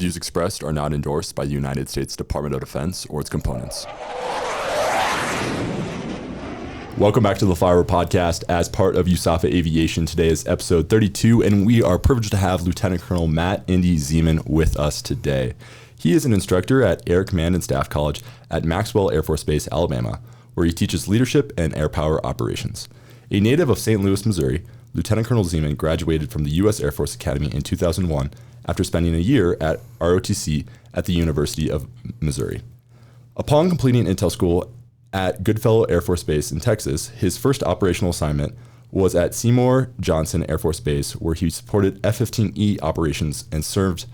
views expressed are not endorsed by the United States Department of Defense or its components. Welcome back to the Flyover Podcast as part of USAFA Aviation. Today is episode 32, and we are privileged to have Lieutenant Colonel Matt Indy Ziemann with us today. He is an instructor at Air Command and Staff College at Maxwell Air Force Base, Alabama, where he teaches leadership and air power operations. A native of St. Louis, Missouri, Lieutenant Colonel Ziemann graduated from the U.S. Air Force Academy in 2001 after spending a year at ROTC at the University of Missouri. Upon completing intel school at Goodfellow Air Force Base in Texas, his first operational assignment was at Seymour Johnson Air Force Base, where he supported F-15E operations and served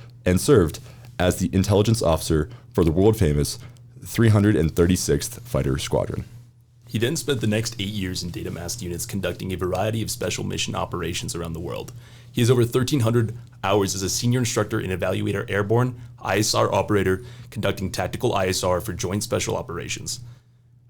as the intelligence officer for the world-famous 336th Fighter Squadron. He then spent the next 8 years in data masked units conducting a variety of special mission operations around the world. He has over 1,300 hours as a senior instructor and evaluator airborne ISR operator conducting tactical ISR for Joint Special Operations.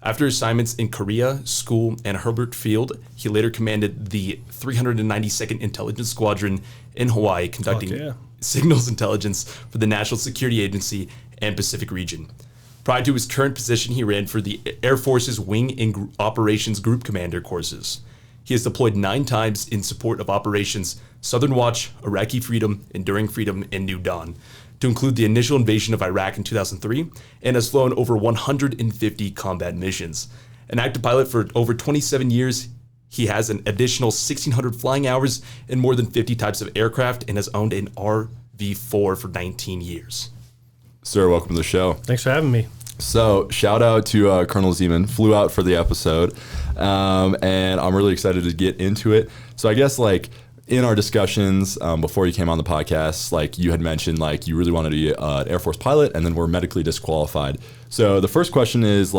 After assignments in Korea, School, and Herbert Field, he later commanded the 392nd Intelligence Squadron in Hawaii, conducting signals intelligence for the National Security Agency and Pacific region. Prior to his current position, he ran for the Air Force's Wing and Operations Group Commander courses. He has deployed 9 times in support of Operations Southern Watch, Iraqi Freedom, Enduring Freedom, and New Dawn, to include the initial invasion of Iraq in 2003, and has flown over 150 combat missions. An active pilot for over 27 years, he has an additional 1,600 flying hours and more than 50 types of aircraft, and has owned an RV-4 for 19 years. Sir, welcome to the show. Thanks for having me. So, shout out to Colonel Ziemann, flew out for the episode, and I'm really excited to get into it. So I guess, in our discussions before you came on the podcast, you had mentioned you really wanted to be an Air Force pilot, and then were medically disqualified. So the first question is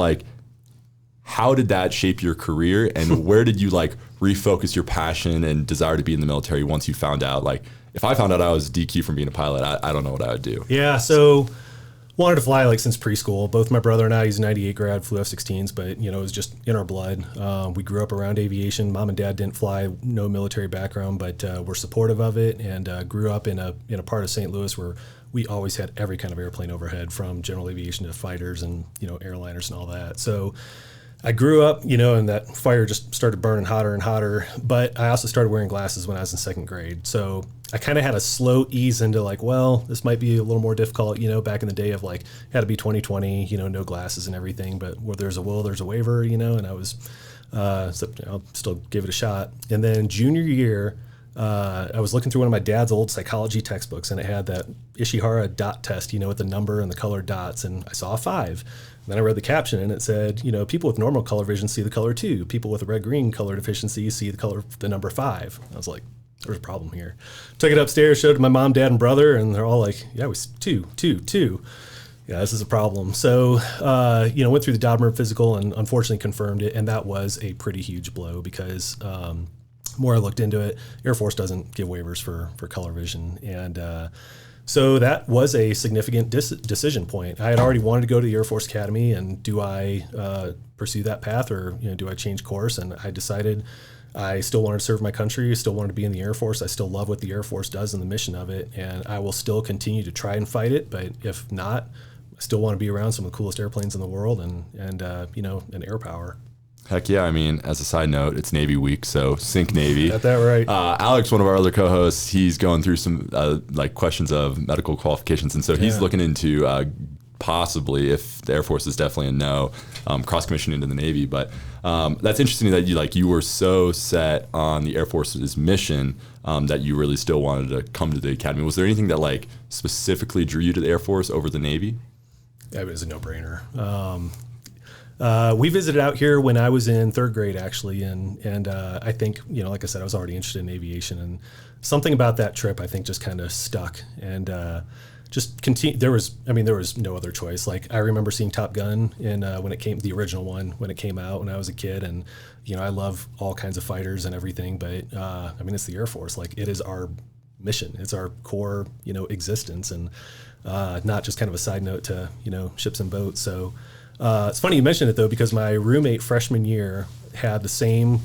how did that shape your career, and where did you refocus your passion and desire to be in the military once you found out? If I found out I was DQ from being a pilot, I don't know what I would do. Yeah, so wanted to fly since preschool. Both my brother and I, he's a 98 grad, flew F-16s, but it was just in our blood. We grew up around aviation. Mom and dad didn't fly, no military background, but we're supportive of it, and grew up in a part of St. Louis where we always had every kind of airplane overhead, from general aviation to fighters and airliners and all that. So I grew up, and that fire just started burning hotter and hotter. But I also started wearing glasses when I was in second grade. So I kind of had a slow ease into this might be a little more difficult, back in the day of had to be 20/20, no glasses and everything. But where there's a will, there's a waiver, and I was, I'll still give it a shot. And then junior year, I was looking through one of my dad's old psychology textbooks, and it had that Ishihara dot test, with the number and the colored dots, and I saw a 5. Then I read the caption, and it said, people with normal color vision see the color 2. People with a red-green color deficiency see the number 5. I was like, there's a problem here. Took it upstairs, showed it to my mom, dad, and brother, and they're all like, yeah, it was 2. Yeah, this is a problem. So, went through the Dodmer physical and unfortunately confirmed it, and that was a pretty huge blow because more I looked into it, Air Force doesn't give waivers for color vision, and so that was a significant decision point. I had already wanted to go to the Air Force Academy, and do I pursue that path, or do I change course? And I decided I still wanted to serve my country, still wanted to be in the Air Force. I still love what the Air Force does and the mission of it, and I will still continue to try and fight it. But if not, I still want to be around some of the coolest airplanes in the world and air power. Heck yeah. I mean, as a side note, it's Navy week, so sync Navy. Got that right. Alex, one of our other co-hosts, he's going through some questions of medical qualifications, and so he's looking into possibly, if the Air Force is definitely a no, cross-commissioning into the Navy. But that's interesting that you were so set on the Air Force's mission that you really still wanted to come to the Academy. Was there anything that specifically drew you to the Air Force over the Navy? It was a no-brainer. We visited out here when I was in third grade, actually, and I think, like I said, I was already interested in aviation, and something about that trip I think just kind of stuck, and just continue. There was no other choice. I remember seeing Top Gun when it came, the original one, when it came out when I was a kid, and I love all kinds of fighters and everything, but it's the Air Force. It is our mission. It's our core, existence, and not just kind of a side note to ships and boats. So. It's funny you mentioned it, though, because my roommate freshman year had the same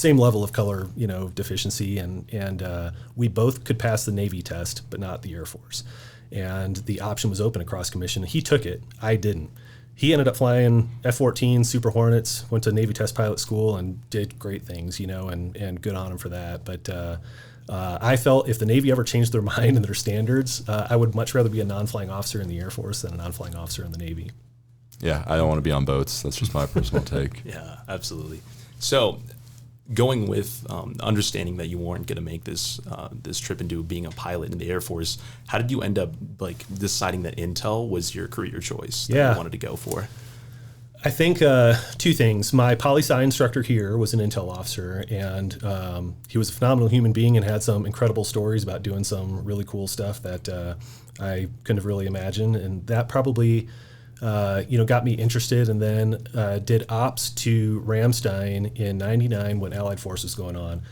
level of color, deficiency, and we both could pass the Navy test, but not the Air Force. and the option was open across commission. He took it. I didn't. He ended up flying F-14 Super Hornets, went to Navy test pilot school and did great things, and good on him for that. But I felt if the Navy ever changed their mind and their standards, I would much rather be a non-flying officer in the Air Force than a non-flying officer in the Navy. Yeah, I don't want to be on boats. That's just my personal take. Yeah, absolutely. So going with understanding that you weren't going to make this trip into being a pilot in the Air Force, how did you end up deciding that Intel was your career choice that you wanted to go for? I think two things. My poli-sci instructor here was an Intel officer, and he was a phenomenal human being and had some incredible stories about doing some really cool stuff that I couldn't have really imagined. And that probably got me interested, and then did ops to Ramstein in '99 when Allied Force was going on.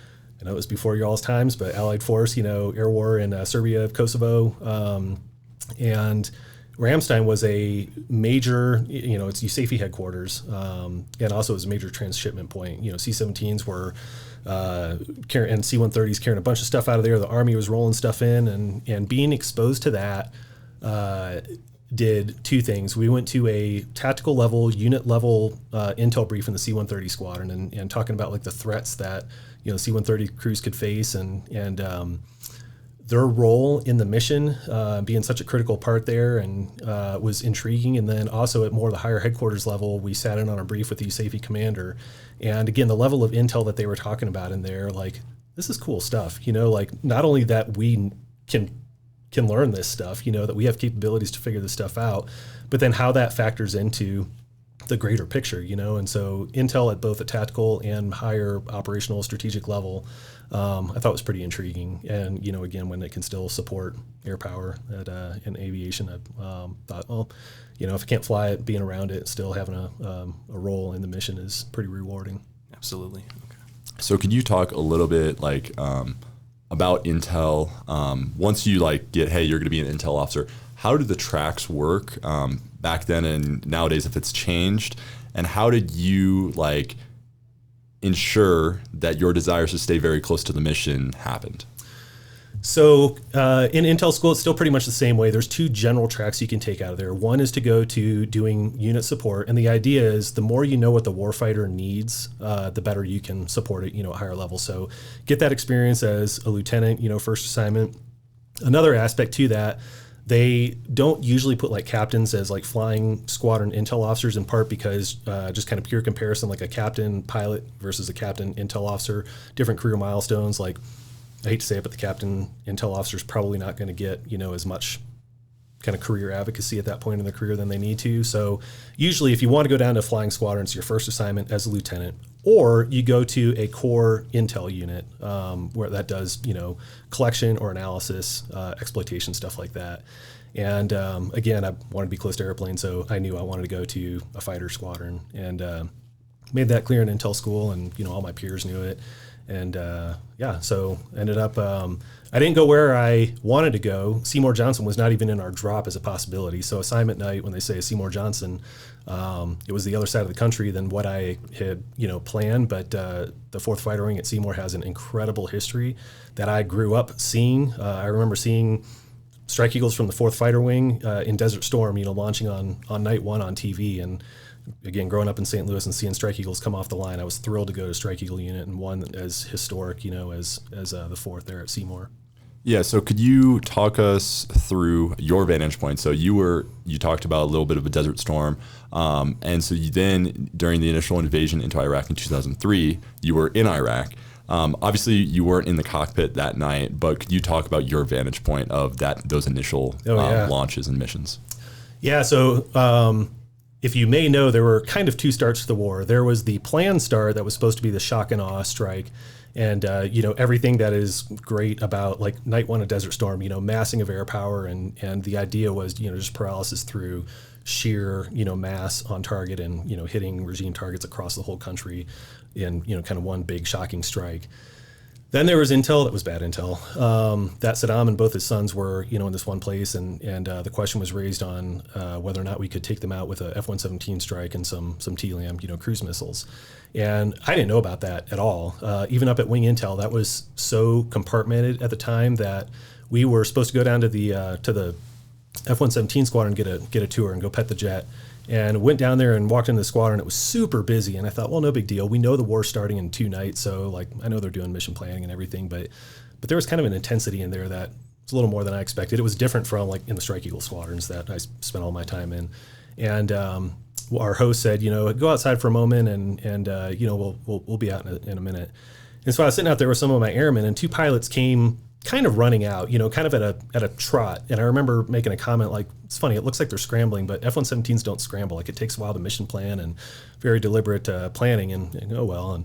I know it was before y'all's times, but Allied Force, air war in Serbia, Kosovo, and Ramstein was a major, it's USAFE headquarters, and also it was a major transshipment point. C-17s were carrying, and C-130s carrying a bunch of stuff out of there. The Army was rolling stuff in, and being exposed to that did two things. We went to a tactical level, unit level intel brief in the C-130 squadron, and talking about the threats that C-130 crews could face, and their role in the mission being such a critical part there, and was intriguing. And then also at more of the higher headquarters level, we sat in on a brief with the USAFE commander, and again, the level of intel that they were talking about in there, this is cool stuff. Not only that we can learn this stuff, that we have capabilities to figure this stuff out, but then how that factors into the greater picture, and so intel at both a tactical and higher operational strategic level, I thought was pretty intriguing. And, again, when it can still support air power in aviation, I thought, well, if I can't fly it, being around it, still having a role in the mission is pretty rewarding. Absolutely. Okay. So could you talk a little bit about Intel? Once you get, hey, you're going to be an Intel officer, how did the tracks work back then and nowadays, if it's changed? And how did you ensure that your desires to stay very close to the mission happened? So in Intel school, it's still pretty much the same way. There's two general tracks you can take out of there. One is to go to doing unit support. And the idea is the more you know what the warfighter needs, the better you can support it, at higher levels. So get that experience as a lieutenant, first assignment. Another aspect to that, they don't usually put captains as flying squadron intel officers, in part because just kind of pure comparison, a captain pilot versus a captain intel officer, different career milestones. I hate to say it, but the captain intel officer is probably not going to get, as much kind of career advocacy at that point in their career than they need to. So usually if you want to go down to flying squadrons, your first assignment as a lieutenant, or you go to a core intel unit where that does, collection or analysis, exploitation, stuff like that. And again, I wanted to be close to airplanes, so I knew I wanted to go to a fighter squadron, and made that clear in intel school, and all my peers knew it. And so ended up, I didn't go where I wanted to go. Seymour Johnson was not even in our drop as a possibility. So assignment night, when they say Seymour Johnson, it was the other side of the country than what I had, planned. But the 4th Fighter Wing at Seymour has an incredible history that I grew up seeing. I remember seeing Strike Eagles from the 4th Fighter Wing in Desert Storm, launching on night one on TV. And again, growing up in St. Louis and seeing Strike Eagles come off the line, I was thrilled to go to Strike Eagle unit, and one as historic, as the 4th there at Seymour. Yeah, so could you talk us through your vantage point? So you talked about a little bit of a Desert Storm, and so you then, during the initial invasion into Iraq in 2003, you were in Iraq. Obviously, you weren't in the cockpit that night, but could you talk about your vantage point of those initial launches and missions? Yeah, so if you may know, there were kind of two starts to the war. There was the planned start that was supposed to be the shock and awe strike, and everything that is great about night one of Desert Storm, massing of air power, and the idea was just paralysis through sheer mass on target, and hitting regime targets across the whole country in kind of one big shocking strike. Then there was intel that was bad intel, that Saddam and both his sons were, in this one place, and the question was raised on whether or not we could take them out with a F-117 strike and some TLAM, cruise missiles. And I didn't know about that at all. Even up at Wing Intel, that was so compartmented at the time that we were supposed to go down to the F-117 squadron, get a tour and go pet the jet. And went down there and walked into the squadron. It was super busy, and I thought, well, no big deal. We know the war's starting in 2 nights, so like I know they're doing mission planning and everything, but there was kind of an intensity in there that was a little more than I expected. It was different from like in the Strike Eagle squadrons that I spent all my time in. And our host said, go outside for a moment, and we'll be out in a minute. And so I was sitting out there with some of my airmen, and 2 pilots came kind of running out, kind of at a trot. And I remember making a comment like, it's funny, it looks like they're scrambling, but F-117s don't scramble. Like, it takes a while to mission plan and very deliberate planning, and oh well. And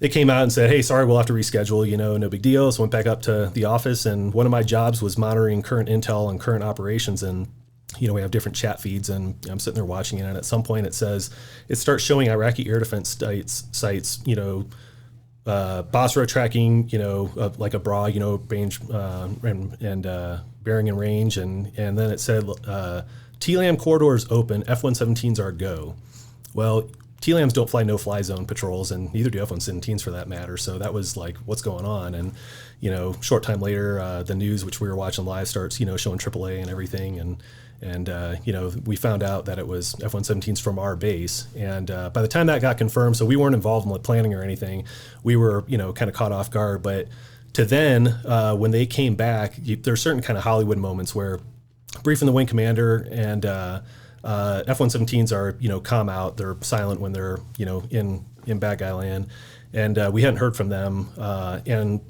they came out and said, hey, sorry, we'll have to reschedule, no big deal. So went back up to the office, and one of my jobs was monitoring current intel and current operations. And we have different chat feeds, and I'm sitting there watching it. And at some point it starts showing Iraqi air defense sites, Basra tracking, like a bra, range and bearing and range, and then it said TLAM corridors open, F-117s are go. Well, TLAMs don't fly no-fly zone patrols, and neither do F-117s for that matter. So that was like, what's going on? And short time later, the news, which we were watching live, starts showing AAA and everything, and we found out that it was F-117s from our base. And by the time that got confirmed, so we weren't involved in planning or anything, we were, kind of caught off guard. But to then, when they came back, there's certain kind of Hollywood moments where briefing the wing commander, and F-117s are, calm out. They're silent when they're, in bad guy land. And we hadn't heard from them, and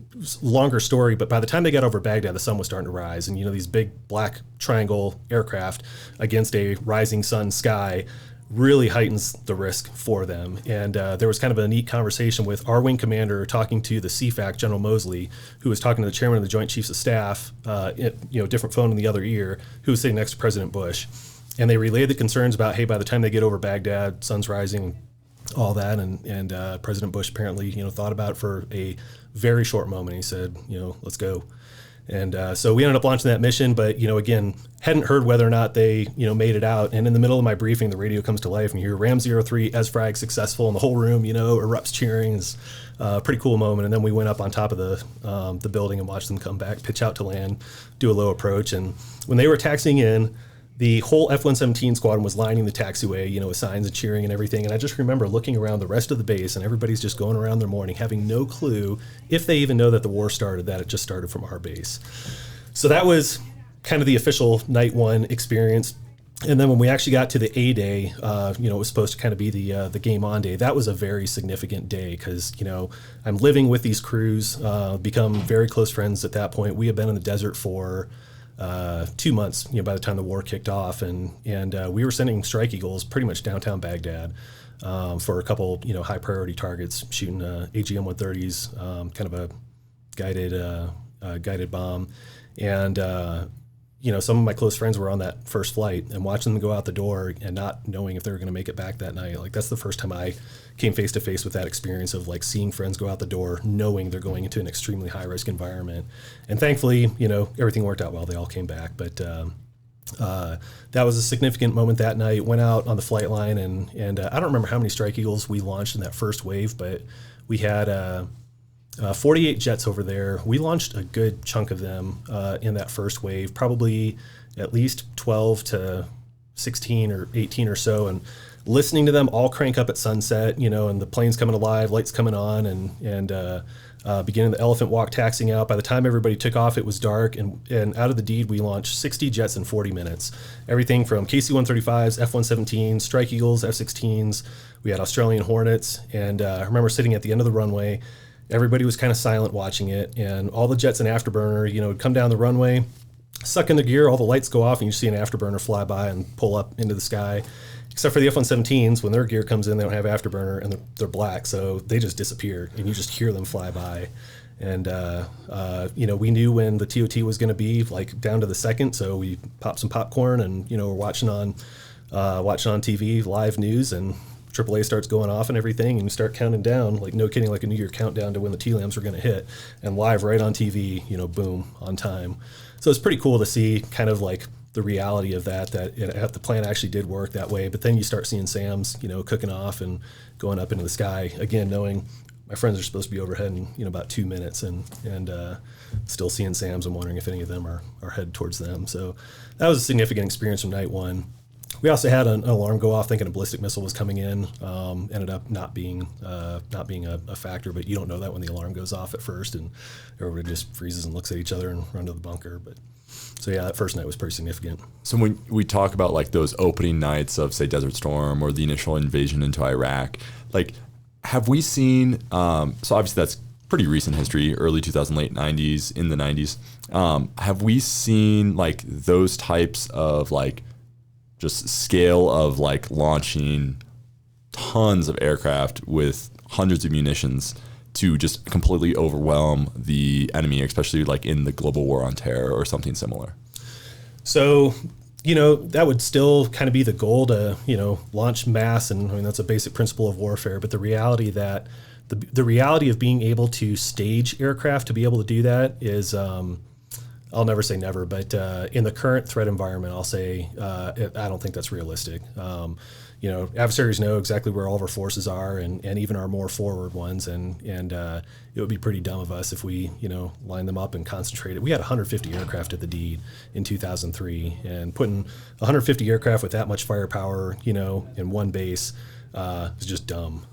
longer story, but by the time they got over Baghdad, the sun was starting to rise. And, these big black triangle aircraft against a rising sun sky really heightens the risk for them. And there was kind of a neat conversation with our wing commander talking to the CFAC, General Mosley, who was talking to the chairman of the Joint Chiefs of Staff, different phone in the other ear, who was sitting next to President Bush. And they relayed the concerns about, hey, by the time they get over Baghdad, sun's rising, all that, and President Bush apparently thought about it for a very short moment. He said, let's go. And so we ended up launching that mission, but again, hadn't heard whether or not they made it out. And in the middle of my briefing, the radio comes to life, and you hear Ram 03 SFRAG successful, and the whole room erupts cheering. It's a pretty cool moment. And then we went up on top of the building and watched them come back, pitch out to land, do a low approach. And when they were taxiing in, the whole F-117 squadron was lining the taxiway, with signs and cheering and everything. And I just remember looking around the rest of the base, and everybody's just going around their morning, having no clue, if they even know that the war started, that it just started from our base. So that was kind of the official night 1 experience. And then when we actually got to the A day, it was supposed to kind of be the game on day. That was a very significant day because, I'm living with these crews, become very close friends at that point. We had been in the desert for 2 months, by the time the war kicked off, and we were sending Strike Eagles pretty much downtown Baghdad for a couple, high priority targets, shooting AGM-130s, kind of a guided bomb, and some of my close friends were on that first flight, and watching them go out the door and not knowing if they were going to make it back that night. Like, that's the first time I came face to face with that experience of like seeing friends go out the door, knowing they're going into an extremely high risk environment. And thankfully, everything worked out well. They all came back, but that was a significant moment that night. Went out on the flight line, and I don't remember how many Strike Eagles we launched in that first wave, but we had 48 jets over there. We launched a good chunk of them in that first wave, probably at least 12 to 16 or 18 or so, and listening to them all crank up at sunset, and the planes coming alive, lights coming on, and beginning the elephant walk taxiing out. By the time everybody took off, it was dark, and out of the deed, we launched 60 jets in 40 minutes. Everything from KC-135s, F-117s, Strike Eagles, F-16s. We had Australian Hornets, and I remember sitting at the end of the runway. Everybody was kind of silent watching it, and all the jets in afterburner, would come down the runway, suck in the gear, all the lights go off, and you see an afterburner fly by and pull up into the sky. Except for the F-117s, when their gear comes in, they don't have afterburner, and they're black, so they just disappear, and you just hear them fly by. And we knew when the TOT was going to be, like, down to the second, so we popped some popcorn, and we're watching on TV, live news, and AAA starts going off and everything, and you start counting down, like, no kidding, like a New Year countdown to when the TLAMs were going to hit, and live right on TV, boom, on time. So it's pretty cool to see kind of like the reality of that the plan actually did work that way. But then you start seeing SAMs, cooking off and going up into the sky, again, knowing my friends are supposed to be overhead in about 2 minutes, and still seeing SAMs and wondering if any of them are headed towards them. So that was a significant experience from night one. We also had an alarm go off thinking a ballistic missile was coming in. Ended up not being a factor, but you don't know that when the alarm goes off at first, and everybody just freezes and looks at each other and run to the bunker. But so yeah, that first night was pretty significant. So when we talk about like those opening nights of, say, Desert Storm or the initial invasion into Iraq, like, have we seen, so obviously that's pretty recent history, early 2000, late 90s, in the 90s. Have we seen like those types of like just scale of like launching tons of aircraft with hundreds of munitions to just completely overwhelm the enemy, especially like in the global war on terror or something similar? So, that would still kind of be the goal to, launch mass. And I mean, that's a basic principle of warfare. But the reality that the reality of being able to stage aircraft to be able to do that is, I'll never say never, but in the current threat environment, I'll say I don't think that's realistic. Adversaries know exactly where all of our forces are, and even our more forward ones, and it would be pretty dumb of us if we line them up and concentrate it. We had 150 aircraft at the D in 2003, and putting 150 aircraft with that much firepower, in one base is just dumb.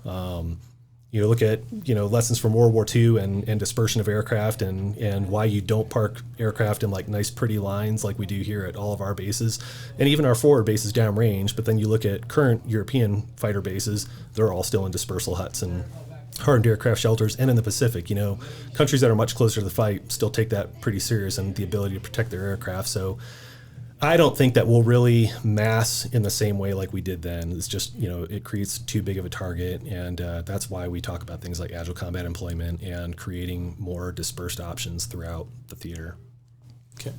Look at lessons from World War II and dispersion of aircraft and why you don't park aircraft in like nice pretty lines like we do here at all of our bases, and even our forward bases downrange. But then you look at current European fighter bases; they're all still in dispersal huts and hardened aircraft shelters. And in the Pacific, countries that are much closer to the fight still take that pretty serious and the ability to protect their aircraft. So I don't think that we'll really mass in the same way like we did then. It's just, it creates too big of a target, and that's why we talk about things like agile combat employment and creating more dispersed options throughout the theater. Okay.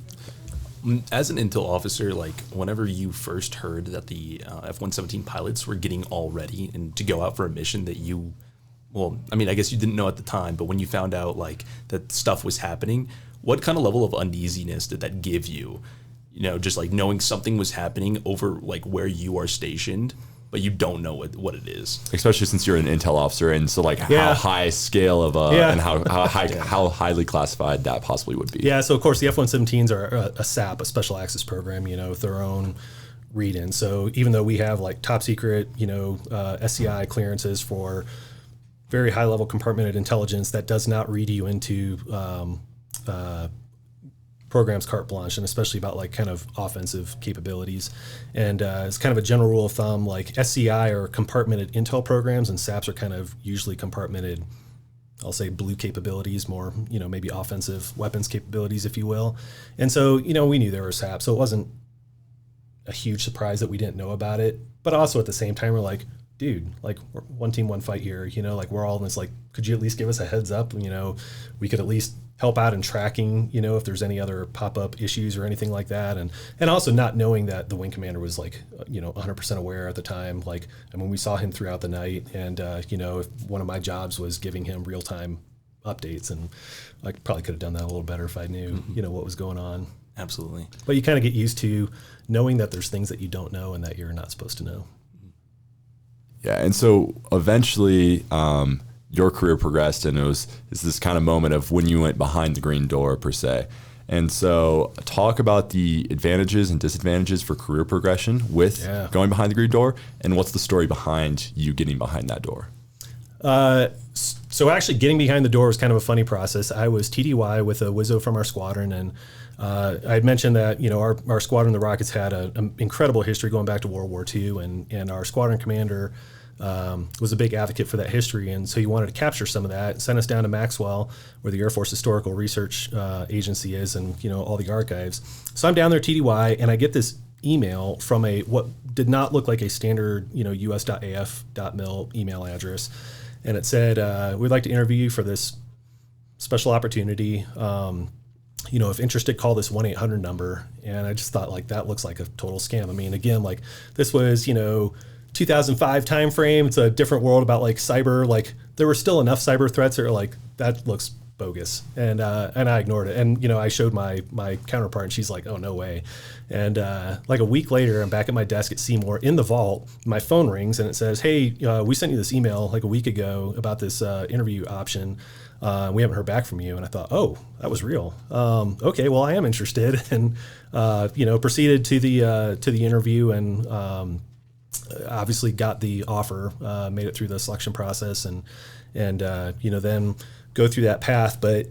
As an intel officer, like whenever you first heard that the F-117 pilots were getting all ready and to go out for a mission that I guess you didn't know at the time, but when you found out like that stuff was happening, what kind of level of uneasiness did that give you? Just like knowing something was happening over like where you are stationed, but you don't know what it is. Especially since you're an intel officer, and so like how high scale of and how highly classified that possibly would be. Yeah, so of course the F-117s are a SAP, a special access program, with their own read-in. So even though we have like top secret, SCI clearances for very high level compartmented intelligence, that does not read you into programs carte blanche, and especially about like kind of offensive capabilities. And it's kind of a general rule of thumb, like SCI are compartmented intel programs, and SAPs are kind of usually compartmented, I'll say, blue capabilities, more, maybe offensive weapons capabilities, if you will. And so, we knew there were SAPs, so it wasn't a huge surprise that we didn't know about it. But also at the same time, we're like, dude, like, we're one team, one fight here, like we're all in this, like, could you at least give us a heads up? We could at least help out in tracking, if there's any other pop-up issues or anything like that. And also not knowing that the wing commander was like, 100% aware at the time. Like, we saw him throughout the night, and, if one of my jobs was giving him real-time updates, and I probably could have done that a little better if I knew, what was going on. Absolutely. But you kind of get used to knowing that there's things that you don't know and that you're not supposed to know. Yeah, and so eventually, your career progressed, and it's this kind of moment of when you went behind the green door, per se. And so talk about the advantages and disadvantages for career progression with going behind the green door, and what's the story behind you getting behind that door? So actually getting behind the door was kind of a funny process. I was TDY with a Wizzo from our squadron, and I had mentioned that our squadron, the Rockets, had an incredible history going back to World War II, and our squadron commander was a big advocate for that history, and so he wanted to capture some of that, sent us down to Maxwell, where the Air Force Historical Research Agency is, and all the archives. So I'm down there TDY, and I get this email from what did not look like a standard us.af.mil email address, and it said, we'd like to interview you for this special opportunity. If interested, call this 1-800 number. And I just thought, like, that looks like a total scam. Again, like, this was 2005 timeframe. It's a different world about like cyber. Like, there were still enough cyber threats that are like, that looks bogus. And I ignored it. And, you know, I showed my counterpart and she's like, oh, no way. And like a week later, I'm back at my desk at Seymour in the vault. My phone rings and it says, hey, we sent you this email like a week ago about this interview option. We haven't heard back from you. And I thought, oh, that was real. Okay, well, I am interested. And, you know, proceeded to the interview and obviously got the offer, made it through the selection process and you know, then go through that path. But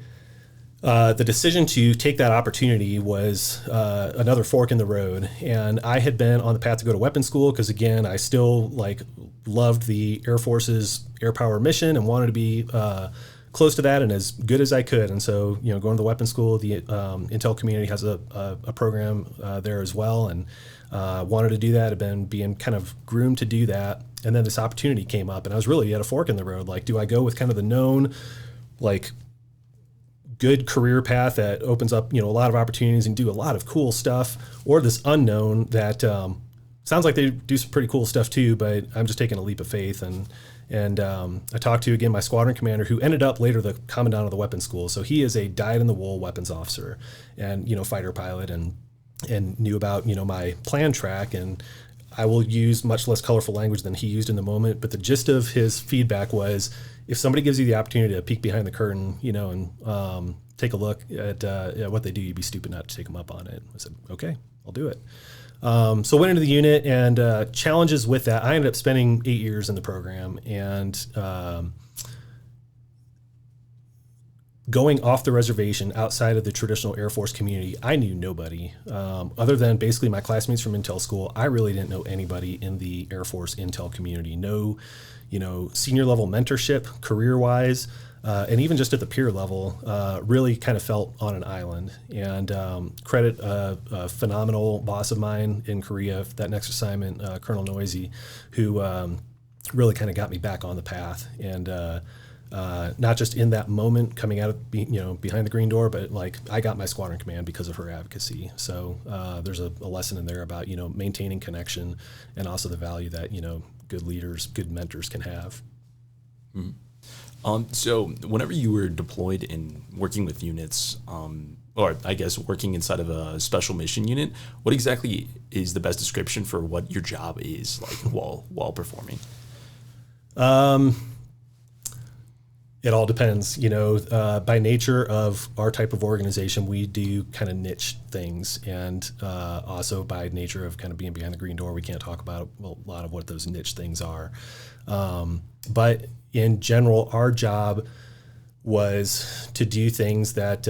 the decision to take that opportunity was another fork in the road. And I had been on the path to go to weapons school because, again, I still like loved the Air Force's air power mission and wanted to be close to that and as good as I could. And so, you know, going to the weapons school, the Intel community has a program there as well, and wanted to do that. I've been being kind of groomed to do that. And then this opportunity came up and I was really at a fork in the road. Like, do I go with kind of the known, like, good career path that opens up, you know, a lot of opportunities and do a lot of cool stuff, or this unknown that sounds like they do some pretty cool stuff too, but I'm just taking a leap of faith. And I talked to, again, my squadron commander, who ended up later the commandant of the weapons school. So he is a dyed-in-the-wool weapons officer and, you know, fighter pilot, and knew about, you know, my plan track. And I will use much less colorful language than he used in the moment, but the gist of his feedback was, if somebody gives you the opportunity to peek behind the curtain, you know, and take a look at what they do, you'd be stupid not to take them up on it. I said, okay, I'll do it. So went into the unit, and challenges with that. I ended up spending 8 years in the program, and going off the reservation outside of the traditional Air Force community, I knew nobody other than basically my classmates from Intel school. I really didn't know anybody in the Air Force Intel community. No, you know, senior level mentorship, career wise, and even just at the peer level, really kind of felt on an island. And credit a phenomenal boss of mine in Korea, that next assignment, Colonel Noisy, who really kind of got me back on the path. And not just in that moment coming out of, you know, behind the green door, but like I got my squadron command because of her advocacy. So there's a lesson in there about, you know, maintaining connection, and also the value that, you know, good leaders, good mentors can have. Mm-hmm. So whenever you were deployed and working with units, or I guess working inside of a special mission unit, what exactly is the best description for what your job is like while performing? It all depends, you know, by nature of our type of organization, we do kind of niche things. And also by nature of kind of being behind the green door, we can't talk about a lot of what those niche things are. But in general, our job was to do things that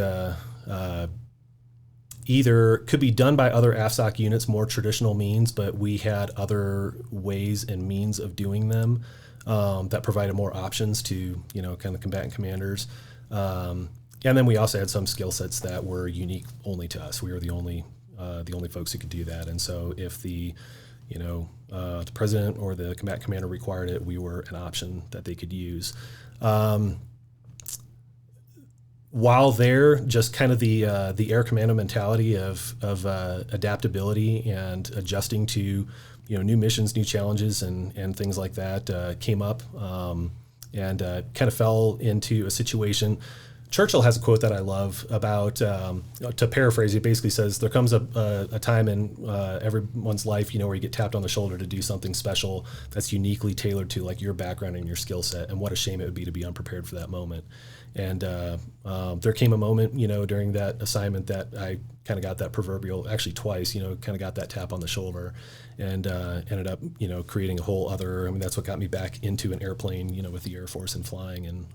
either could be done by other AFSOC units, more traditional means, but we had other ways and means of doing them that provided more options to, you know, kind of combatant commanders. And then we also had some skill sets that were unique only to us. We were the only folks who could do that. And so if the president or the combatant commander required it, we were an option that they could use. While there, just kind of the air commando mentality of adaptability and adjusting to, you know, new missions, new challenges, and things like that came up, and kind of fell into a situation. Churchill has a quote that I love about, to paraphrase, it basically says, there comes a time in everyone's life, you know, where you get tapped on the shoulder to do something special that's uniquely tailored to like your background and your skill set, and what a shame it would be to be unprepared for that moment. And there came a moment, you know, during that assignment that I kind of got that proverbial, actually twice, you know, kind of got that tap on the shoulder, and ended up, you know, creating a whole other, I mean, that's what got me back into an airplane, you know, with the Air Force and flying, and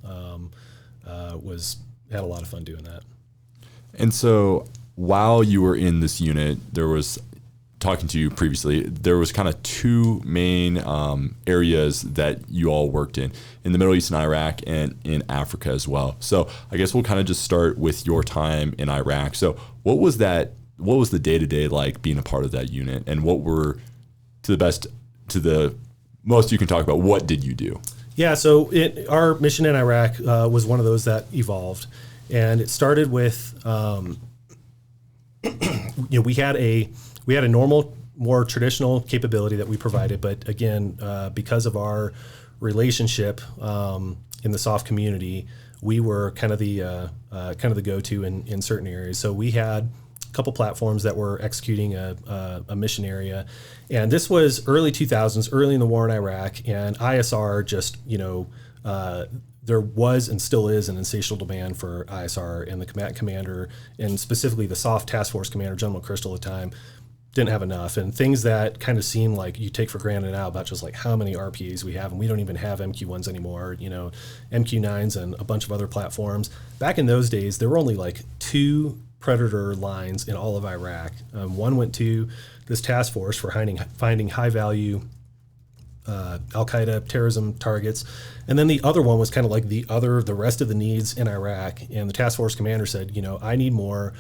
had a lot of fun doing that. And so while you were in this unit, there was, talking to you previously, there was kind of two main areas that you all worked in the Middle East and Iraq, and in Africa as well. So I guess we'll kind of just start with your time in Iraq. So what was the day-to-day like being a part of that unit, and what were, to the most you can talk about, what did you do? Yeah, so our mission in Iraq was one of those that evolved, and it started with, you know, we had a normal, more traditional capability that we provided, but again, because of our relationship in the SOF community, we were kind of the go-to in certain areas. So we had a couple platforms that were executing a mission area, and this was early 2000s, early in the war in Iraq, and ISR just, there was and still is an insatiable demand for ISR, and the combatant commander, and specifically the soft task force commander, General Crystal at the time, didn't have enough. And things that kind of seem like you take for granted now about just like how many RPAs we have, and we don't even have MQ1s anymore, MQ9s and a bunch of other platforms. Back in those days, there were only like 2 Predator lines in all of Iraq. One went to this task force for finding high-value Al-Qaeda terrorism targets, and then the other one was kind of like the rest of the needs in Iraq. And the task force commander said, I need more.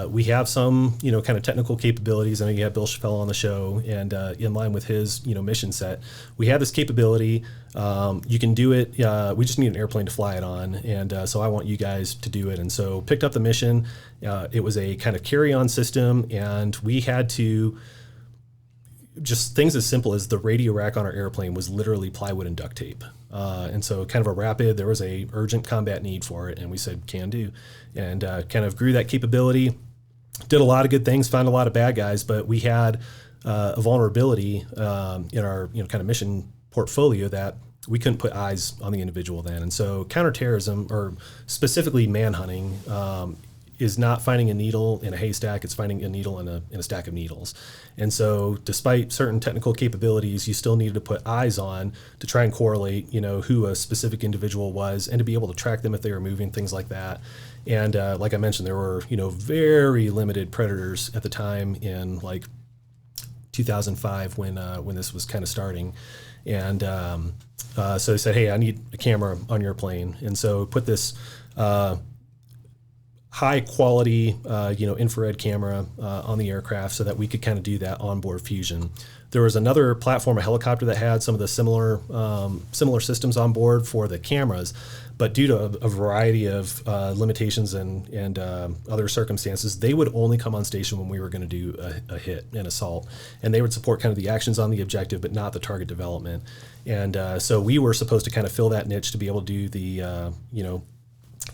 We have some, kind of technical capabilities. I know you have Bill Chappelle on the show, and in line with his, mission set, we have this capability. You can do it. We just need an airplane to fly it on, and so I want you guys to do it. And so picked up the mission. It was a kind of carry-on system, and we had to. Just things as simple as the radio rack on our airplane was literally plywood and duct tape. And so kind of there was a urgent combat need for it, and we said, can do. And kind of grew that capability, did a lot of good things, found a lot of bad guys, but we had a vulnerability in our kind of mission portfolio that we couldn't put eyes on the individual then. And so counterterrorism, or specifically manhunting, is not finding a needle in a haystack, it's finding a needle in a stack of needles. And so despite certain technical capabilities, you still needed to put eyes on to try and correlate, who a specific individual was, and to be able to track them if they were moving, things like that. And like I mentioned, there were, very limited predators at the time in like 2005 when this was kind of starting. And so they said, hey, I need a camera on your plane. And so put this high quality, infrared camera on the aircraft so that we could kind of do that onboard fusion. There was another platform, a helicopter, that had some of the similar systems on board for the cameras, but due to a variety of limitations and other circumstances, they would only come on station when we were going to do a hit, an assault, and they would support kind of the actions on the objective, but not the target development. And so we were supposed to kind of fill that niche to be able to do the,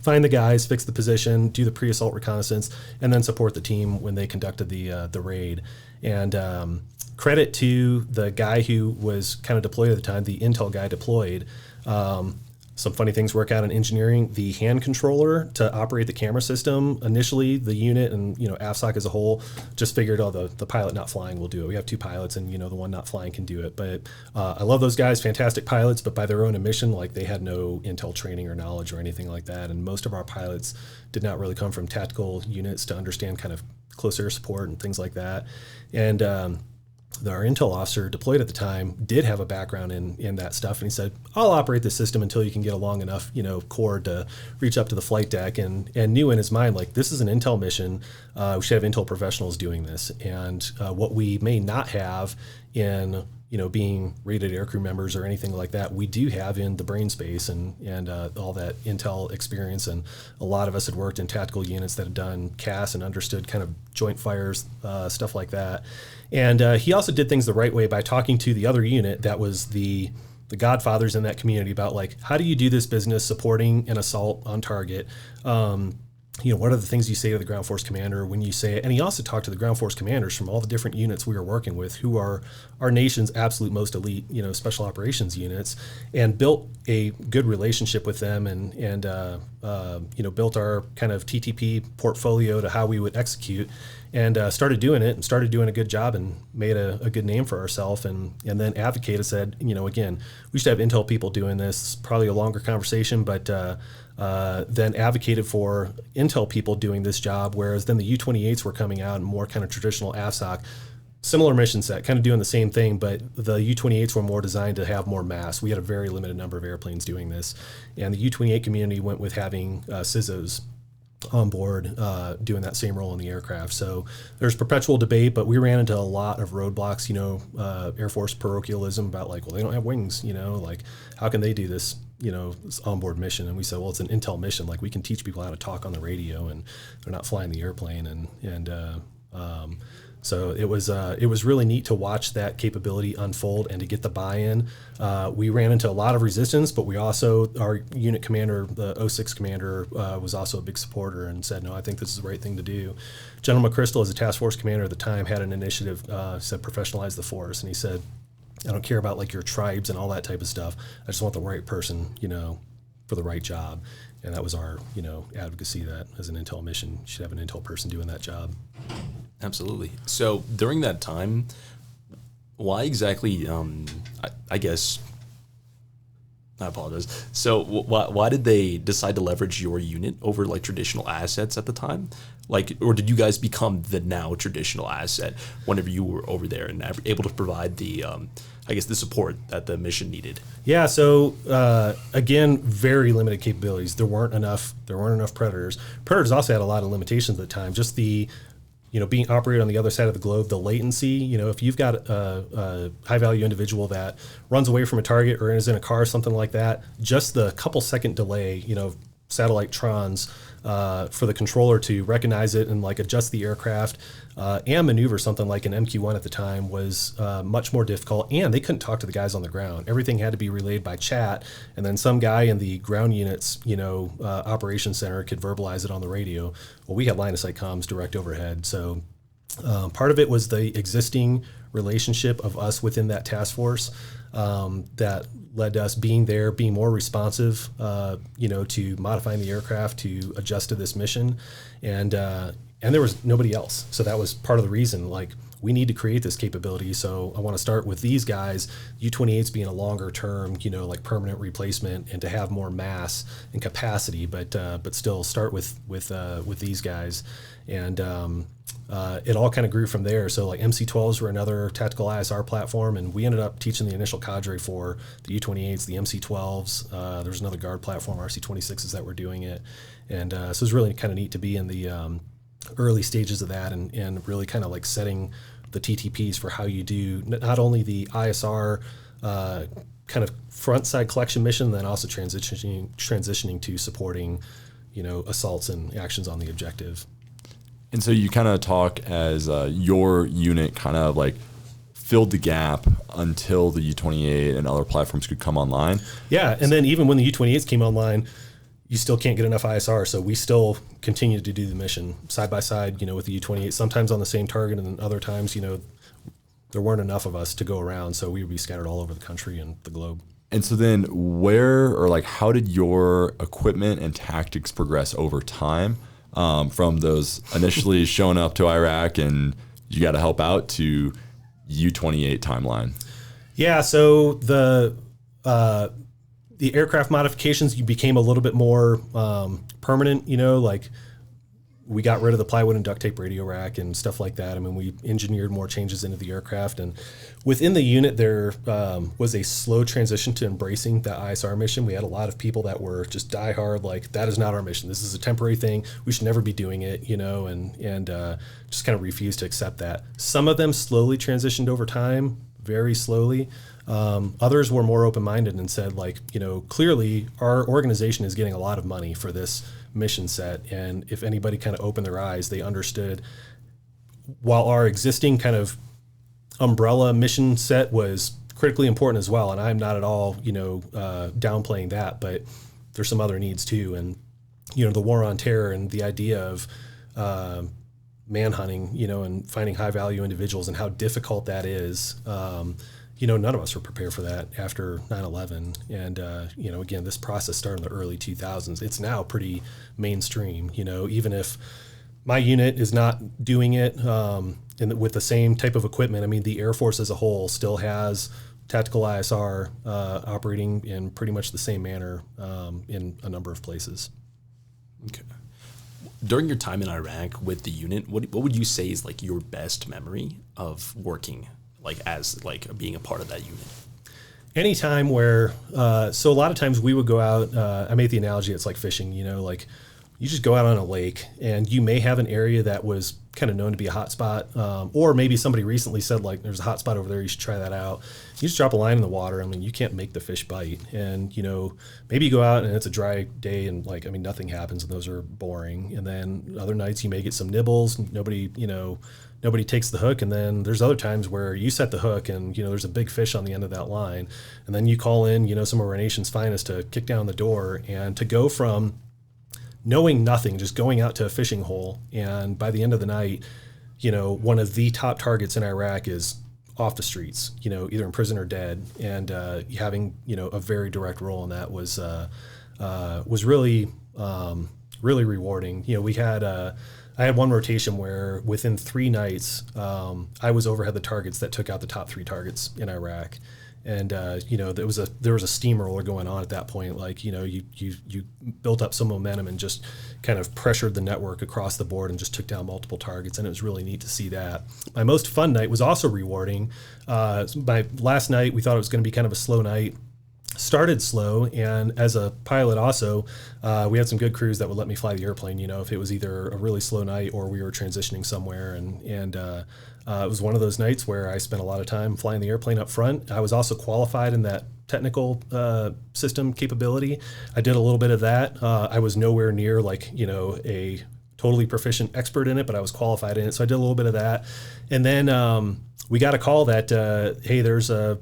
find the guys, fix the position, do the pre-assault reconnaissance, and then support the team when they conducted the raid. And credit to the guy who was kind of deployed at the time, the intel guy deployed. Some funny things work out in engineering. The hand controller to operate the camera system, initially the unit and AFSOC as a whole just figured, the pilot not flying will do it. We have 2 pilots, and the one not flying can do it. But I love those guys, fantastic pilots, but by their own admission, like, they had no intel training or knowledge or anything like that. And most of our pilots did not really come from tactical units to understand kind of close air support and things like that. And our intel officer deployed at the time did have a background in that stuff, and he said, I'll operate the system until you can get a long enough cord to reach up to the flight deck, and knew in his mind, like, this is an intel mission, we should have intel professionals doing this. And what we may not have in being rated aircrew members or anything like that, we do have in the brain space and all that intel experience. And a lot of us had worked in tactical units that had done CAS and understood kind of joint fires, stuff like that. And he also did things the right way by talking to the other unit that was the godfathers in that community about, like, how do you do this business supporting an assault on target? What are the things you say to the ground force commander when you say it? And he also talked to the ground force commanders from all the different units we were working with, who are our nation's absolute most elite, special operations units, and built a good relationship with them, and built our kind of TTP portfolio to how we would execute, and started doing it and started doing a good job and made a good name for ourselves, and then advocated, said, again, we should have intel people doing this. Probably a longer conversation, but then advocated for intel people doing this job, whereas then the U-28s were coming out and more kind of traditional AFSOC, similar mission set, kind of doing the same thing, but the U-28s were more designed to have more mass. We had a very limited number of airplanes doing this, and the U-28 community went with having CISOs on board doing that same role in the aircraft. So there's perpetual debate, but we ran into a lot of roadblocks, Air Force parochialism about, like, well, they don't have wings, like, how can they do this, this onboard mission? And we said, well, it's an intel mission. Like, we can teach people how to talk on the radio, and they're not flying the airplane. And So it was really neat to watch that capability unfold and to get the buy-in. We ran into a lot of resistance, but we also, our unit commander, the 06 commander, was also a big supporter and said, no, I think this is the right thing to do. General McChrystal, as a task force commander at the time, had an initiative, said professionalize the force. And he said, I don't care about like your tribes and all that type of stuff. I just want the right person, for the right job. And that was our, advocacy that as an intel mission, you should have an intel person doing that job. Absolutely. So during that time, why exactly, I guess, I apologize. So why did they decide to leverage your unit over like traditional assets at the time? Like, or did you guys become the now traditional asset whenever you were over there and able to provide the, the support that the mission needed? Yeah. So again, very limited capabilities. There weren't enough predators. Predators also had a lot of limitations at the time. Just the being operated on the other side of the globe, the latency, if you've got a high value individual that runs away from a target or is in a car, something like that, just the couple second delay, satellite trons for the controller to recognize it and like adjust the aircraft and maneuver something like an MQ-1 at the time was much more difficult, and they couldn't talk to the guys on the ground. Everything had to be relayed by chat, and then some guy in the ground unit's operations center could verbalize it on the radio. Well, we had line of sight comms direct overhead, so part of it was the existing relationship of us within that task force that led to us being there, being more responsive, to modifying the aircraft to adjust to this mission, and there was nobody else. So that was part of the reason, like, we need to create this capability. So I want to start with these guys, U-28s being a longer term, like permanent replacement, and to have more mass and capacity, but still start with these guys. And it all kind of grew from there. So like MC-12s were another tactical ISR platform, and we ended up teaching the initial cadre for the U-28s, the MC-12s. There's another guard platform, RC-26s, that were doing it. And so it was really kind of neat to be in the early stages of that and really kind of like setting the TTPs for how you do not only the ISR kind of front side collection mission, then also transitioning to supporting, assaults and actions on the objective. And so you kind of talk as your unit kind of like filled the gap until the U-28 and other platforms could come online. Yeah, and then even when the U-28s came online, you still can't get enough ISR, so we still continue to do the mission side by side, with the U-28, sometimes on the same target, and then other times, there weren't enough of us to go around, so we would be scattered all over the country and the globe. And so then how did your equipment and tactics progress over time from those initially showing up to Iraq and you got to help out to U-28 timeline? Yeah, so the aircraft modifications, you became a little bit more permanent, like we got rid of the plywood and duct tape radio rack and stuff like that. I mean, we engineered more changes into the aircraft, and within the unit there was a slow transition to embracing that ISR mission. We had a lot of people that were just diehard, like, that is not our mission. This is a temporary thing. We should never be doing it, and just kind of refused to accept that. Some of them slowly transitioned over time, very slowly. Others were more open-minded and said, like, clearly our organization is getting a lot of money for this mission set, and if anybody kind of opened their eyes, they understood, while our existing kind of umbrella mission set was critically important as well, and I'm not at all, downplaying that, but there's some other needs too, and, the war on terror and the idea of manhunting, and finding high-value individuals and how difficult that is. None of us were prepared for that after 9/11. And, again, this process started in the early 2000s. It's now pretty mainstream, even if my unit is not doing it with the same type of equipment. I mean, the Air Force as a whole still has tactical ISR operating in pretty much the same manner in a number of places. Okay. During your time in Iraq with the unit, what would you say is like your best memory of working as being a part of that unit? Anytime where, so a lot of times we would go out, I made the analogy, it's like fishing, like you just go out on a lake and you may have an area that was kind of known to be a hot spot, or maybe somebody recently said, like, there's a hot spot over there, you should try that out. You just drop a line in the water. I mean, you can't make the fish bite. And, maybe you go out and it's a dry day and nothing happens, and those are boring. And then other nights you may get some nibbles. Nobody, nobody takes the hook. And then there's other times where you set the hook and, there's a big fish on the end of that line. And then you call in, some of our nation's finest to kick down the door and to go from knowing nothing, just going out to a fishing hole. And by the end of the night, one of the top targets in Iraq is off the streets, either in prison or dead. And having, a very direct role in that was really, really rewarding. I had one rotation where within 3 nights, I was overhead the targets that took out the top 3 targets in Iraq. And, there was a steamroller going on at that point. Like, you built up some momentum and just kind of pressured the network across the board and just took down multiple targets. And it was really neat to see that. My most fun night was also rewarding. My last night, we thought it was going to be kind of a slow night. Started slow, and as a pilot also, we had some good crews that would let me fly the airplane, if it was either a really slow night or we were transitioning somewhere. And it was one of those nights where I spent a lot of time flying the airplane up front. I was also qualified in that technical system capability. I did a little bit of that. I was nowhere near a totally proficient expert in it, but I was qualified in it. So I did a little bit of that. And then we got a call that, hey, there's a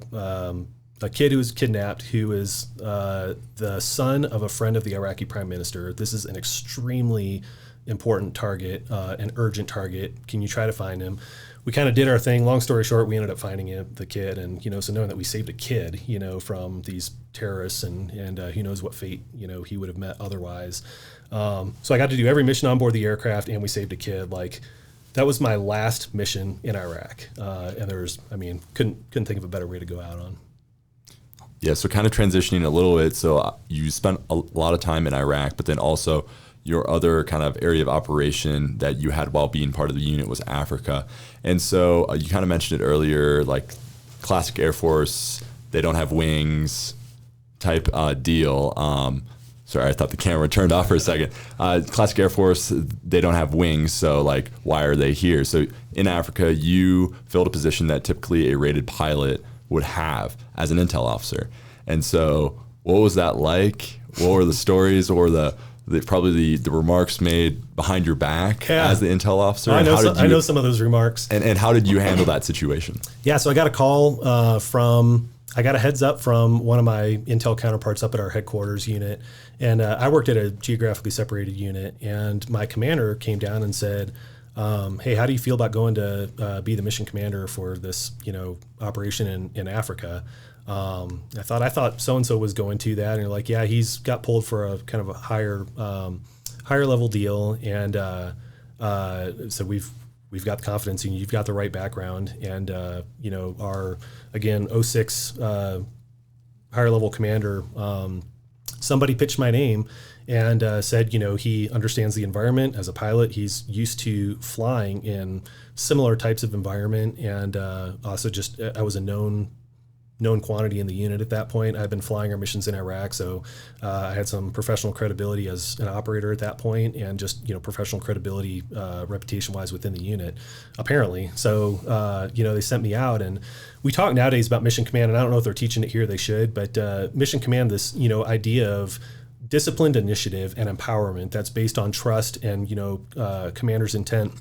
kid who was kidnapped who is the son of a friend of the Iraqi prime minister. This is an extremely important target, an urgent target. Can you try to find him? We kind of did our thing. Long story short, we ended up finding the kid. And, so knowing that we saved a kid, from these terrorists and who knows what fate, he would have met otherwise. So I got to do every mission on board the aircraft, and we saved a kid. That was my last mission in Iraq. And couldn't think of a better way to go out on. Yeah, so kind of transitioning a little bit. So you spent a lot of time in Iraq, but then also your other kind of area of operation that you had while being part of the unit was Africa. And so you kind of mentioned it earlier, like classic Air Force, they don't have wings type deal. Sorry, I thought the camera turned off for a second. Classic Air Force, they don't have wings, so why are they here? So in Africa, you filled a position that typically a rated pilot would have as an intel officer. And so what was that like? What were the stories or probably the remarks made behind your back as the intel officer? I know some of those remarks. And how did you handle that situation? Yeah, so I got a call I got a heads up from one of my intel counterparts up at our headquarters unit. And I worked at a geographically separated unit. And my commander came down and said, hey, how do you feel about going to be the mission commander for this, operation in Africa? I thought so-and-so was going to that. And you're like, yeah, he's got pulled for a kind of a higher level deal. And so we've got the confidence and you've got the right background. And, our, again, 06 higher level commander, somebody pitched my name and said, he understands the environment as a pilot. He's used to flying in similar types of environment. And also just, I was a known quantity in the unit at that point. I've been flying our missions in Iraq. So I had some professional credibility as an operator at that point and just, professional credibility reputation wise within the unit, apparently. So, they sent me out and we talk nowadays about mission command, and I don't know if they're teaching it here, they should, but mission command, this, idea of disciplined initiative and empowerment that's based on trust and, commander's intent.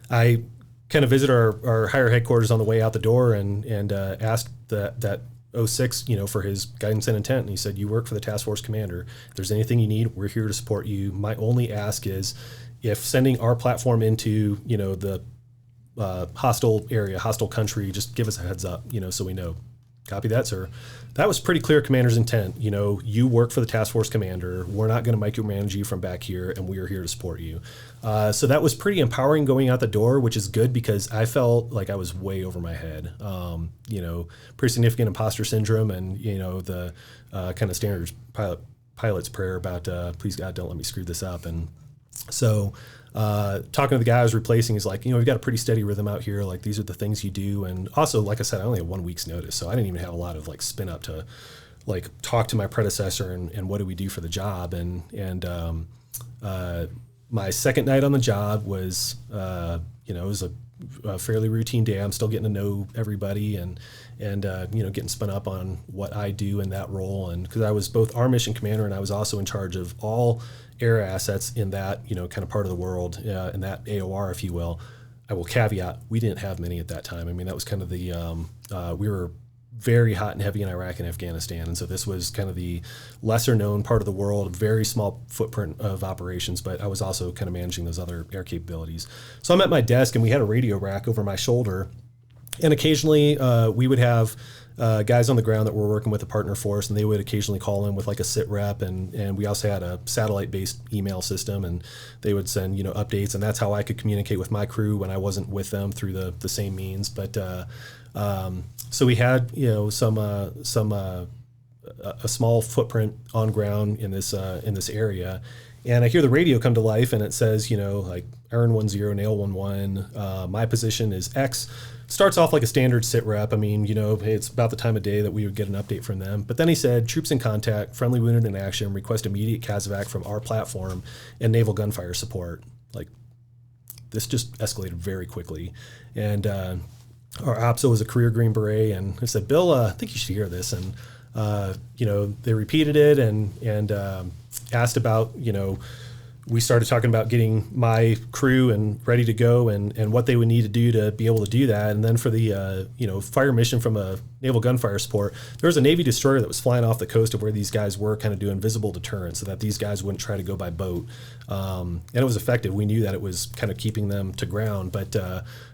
I kind of visit our higher headquarters on the way out the door and asked that 06, for his guidance and intent. And he said, you work for the task force commander. If there's anything you need, we're here to support you. My only ask is if sending our platform into, the hostile area, hostile country, just give us a heads up, so we know. Copy that, sir. That was pretty clear commander's intent. You work for the task force commander. We're not going to micromanage you from back here, and we are here to support you. So that was pretty empowering going out the door, which is good because I felt like I was way over my head. Pretty significant imposter syndrome and, the kind of standard pilot's prayer about, please God, don't let me screw this up. And so talking to the guy I was replacing, he's like, we've got a pretty steady rhythm out here. Like, these are the things you do. And also, like I said, I only have 1 week's notice. So I didn't even have a lot of spin up to talk to my predecessor and what do we do for the job. And my second night on the job was, it was a fairly routine day. I'm still getting to know everybody and getting spun up on what I do in that role. And because I was both our mission commander and I was also in charge of all air assets in that, kind of part of the world, in that AOR, if you will. I will caveat, we didn't have many at that time. I mean, that was kind of the, we were very hot and heavy in Iraq and Afghanistan. And so this was kind of the lesser known part of the world, very small footprint of operations, but I was also kind of managing those other air capabilities. So I'm at my desk and we had a radio rack over my shoulder. And occasionally we would have guys on the ground that were working with a partner force, and they would occasionally call in with like a sit rep, and we also had a satellite-based email system, and they would send updates, and that's how I could communicate with my crew when I wasn't with them through the same means. But so we had a small footprint on ground in this area. And I hear the radio come to life, and it says, like Aaron 10, Nail 11, my position is X. Starts off like a standard sit rep. I mean, hey, it's about the time of day that we would get an update from them. But then he said, troops in contact, friendly wounded in action, request immediate CASEVAC from our platform and naval gunfire support. Like, this just escalated very quickly. And our OPSO was a career Green Beret, and I said, Bill, I think you should hear this. And, they repeated it and asked about, we started talking about getting my crew and ready to go and what they would need to do to be able to do that. And then for the, fire mission from a naval gunfire support, there was a Navy destroyer that was flying off the coast of where these guys were, kind of doing visible deterrence so that these guys wouldn't try to go by boat. And it was effective. We knew that it was kind of keeping them to ground, but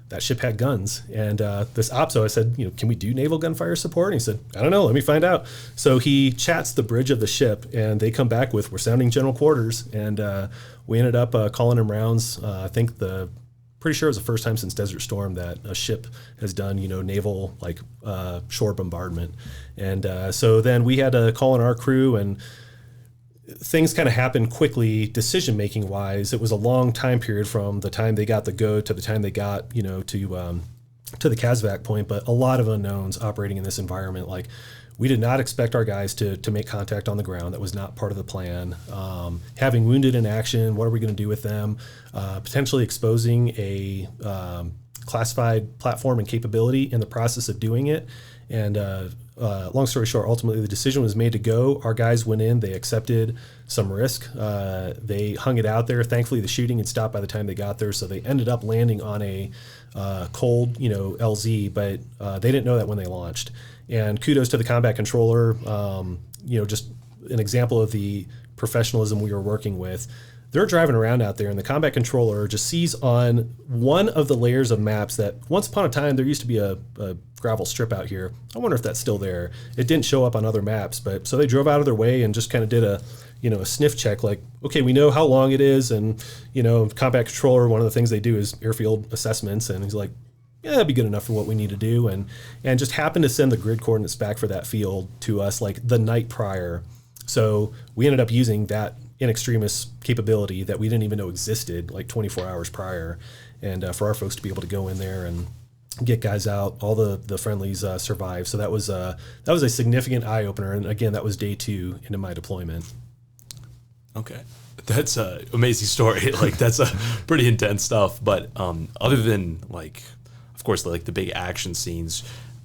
that ship had guns. And this OPSO, I said, can we do naval gunfire support? And he said, I don't know, let me find out. So he chats the bridge of the ship, and they come back with, we're sounding general quarters. And we ended up calling him rounds. I think pretty sure it was the first time since Desert Storm that a ship has done, naval shore bombardment. And so then we had to call in our crew, and things kind of happened quickly, decision-making wise. It was a long time period from the time they got the go to the time they got, to the CASEVAC point, but a lot of unknowns operating in this environment. Like, we did not expect our guys to make contact on the ground. That was not part of the plan. Having wounded in action, what are we going to do with them? Potentially exposing a classified platform and capability in the process of doing it. And long story short, ultimately the decision was made to go. Our guys went in, they accepted some risk. They hung it out there. Thankfully, the shooting had stopped by the time they got there, so they ended up landing on a cold, LZ, but they didn't know that when they launched. And kudos to the combat controller, just an example of the professionalism we were working with. They're driving around out there, and the combat controller just sees on one of the layers of maps that once upon a time there used to be a gravel strip out here. I wonder if that's still there. It didn't show up on other maps, but so they drove out of their way and just kind of did a sniff check, like, okay, we know how long it is, and combat controller, one of the things they do is airfield assessments, and he's like, yeah, that'd be good enough for what we need to do, and just happened to send the grid coordinates back for that field to us like the night prior. So we ended up using that in extremis capability that we didn't even know existed like 24 hours prior, and for our folks to be able to go in there and get guys out, all the friendlies survived. So that was a significant eye opener, and again, that was day 2 into my deployment. Okay, that's an amazing story. Like, that's a pretty intense stuff. But other than of course, the big action scenes,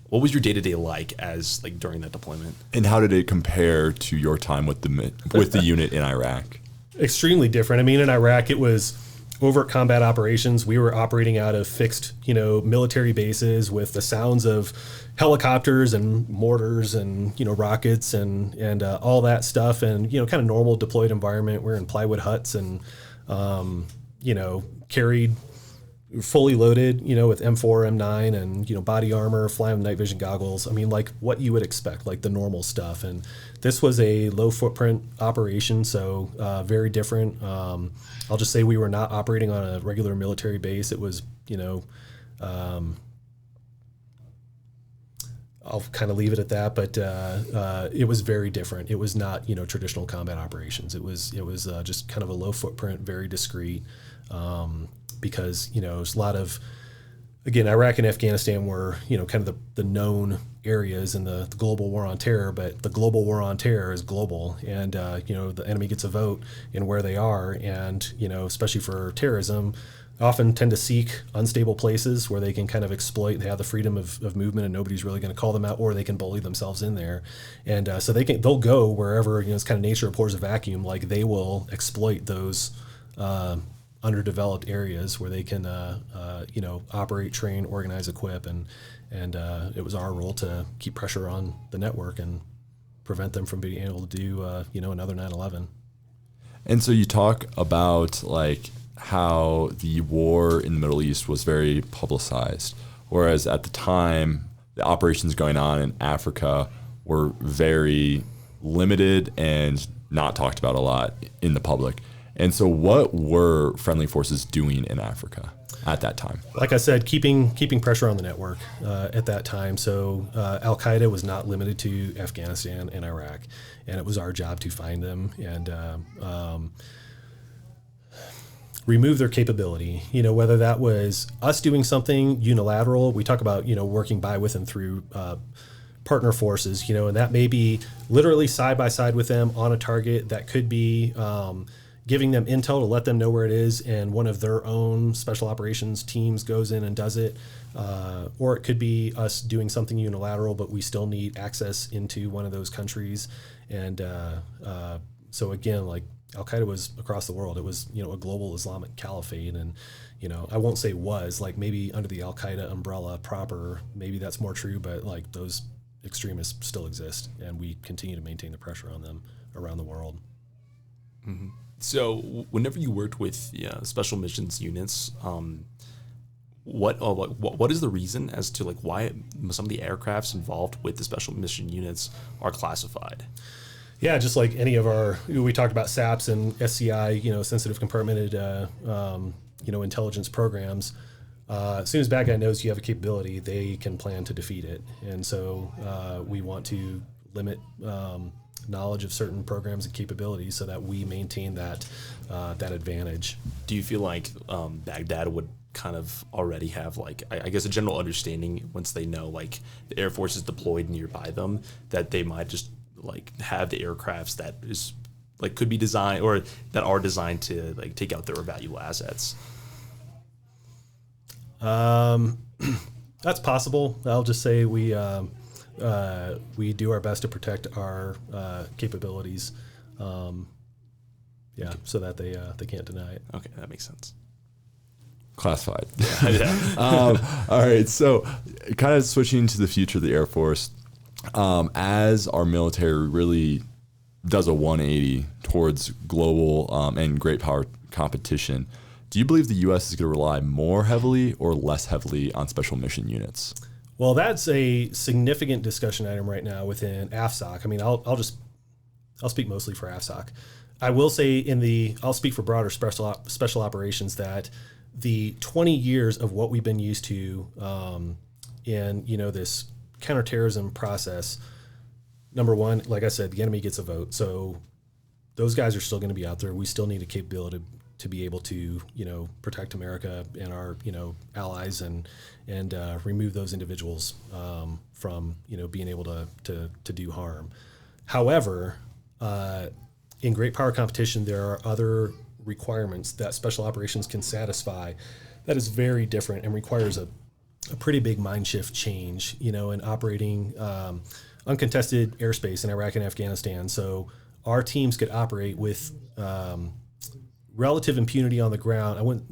what was your day-to-day as during that deployment? And how did it compare to your time with the unit in Iraq? Extremely different. I mean, in Iraq, it was overt combat operations. We were operating out of fixed, military bases with the sounds of helicopters and mortars and, rockets and all that stuff, and, kind of normal deployed environment. We're in plywood huts and, carried fully loaded, with M4, M9 and, body armor, flying with night vision goggles. I mean, what you would expect, the normal stuff. And this was a low footprint operation, so very different. I'll just say we were not operating on a regular military base. It was, I'll kind of leave it at that, but it was very different. It was not, traditional combat operations. It was just kind of a low footprint, very discreet. Because, there's a lot of, again, Iraq and Afghanistan were, kind of the known areas in the global war on terror, but the global war on terror is global. And, the enemy gets a vote in where they are. And, especially for terrorism, often tend to seek unstable places where they can kind of exploit. They have the freedom of movement, and nobody's really going to call them out, or they can bully themselves in there. And so they'll go wherever, it's kind of nature abhors a vacuum. They will exploit those underdeveloped areas where they can, operate, train, organize, equip, and it was our role to keep pressure on the network and prevent them from being able to do, another 9/11. And so you talk about like how the war in the Middle East was very publicized, whereas at the time the operations going on in Africa were very limited and not talked about a lot in the public. And so what were friendly forces doing in Africa at that time? Like I said, keeping pressure on the network at that time. So Al-Qaeda was not limited to Afghanistan and Iraq, and it was our job to find them and remove their capability. Whether that was us doing something unilateral. We talk about working by, with, and through partner forces. And that may be literally side by side with them on a target. That could be giving them intel to let them know where it is, and one of their own special operations teams goes in and does it. Or it could be us doing something unilateral, but we still need access into one of those countries. And so again, like Al-Qaeda was across the world. It was, a global Islamic caliphate. And, I won't say was, like maybe under the Al-Qaeda umbrella proper, maybe that's more true, but like those extremists still exist, and we continue to maintain the pressure on them around the world. Mm-hmm. So whenever you worked with special missions units, what is the reason as to like why some of the aircrafts involved with the special mission units are classified? Yeah, just like any of we talked about SAPs and SCI, sensitive compartmented, intelligence programs. As soon as bad guy knows you have a capability, they can plan to defeat it. And so we want to limit knowledge of certain programs and capabilities so that we maintain that advantage. Do you feel like Baghdad would kind of already have like, I guess, a general understanding once they know like the Air Force is deployed nearby them, that they might just like have the aircrafts that is like could be designed or that are designed to like take out their valuable assets? That's possible. I'll just say we do our best to protect our capabilities, so that they can't deny it. Okay, that makes sense. Classified. Yeah. All right, so kind of switching to the future of the Air Force, as our military really does a 180 towards global and great power competition, do you believe the U.S. is going to rely more heavily or less heavily on special mission units? Well, that's a significant discussion item right now within AFSOC. I mean, I'll speak mostly for AFSOC. I will say I'll speak for broader special operations that the 20 years of what we've been used to in this counterterrorism process. Number one, like I said, the enemy gets a vote, so those guys are still going to be out there. We still need a capability to be able to, protect America and our, allies and remove those individuals from, being able to do harm. However, in great power competition, there are other requirements that special operations can satisfy that is very different and requires a pretty big mind shift change, in operating uncontested airspace in Iraq and Afghanistan. So our teams could operate with relative impunity on the ground. I wouldn't,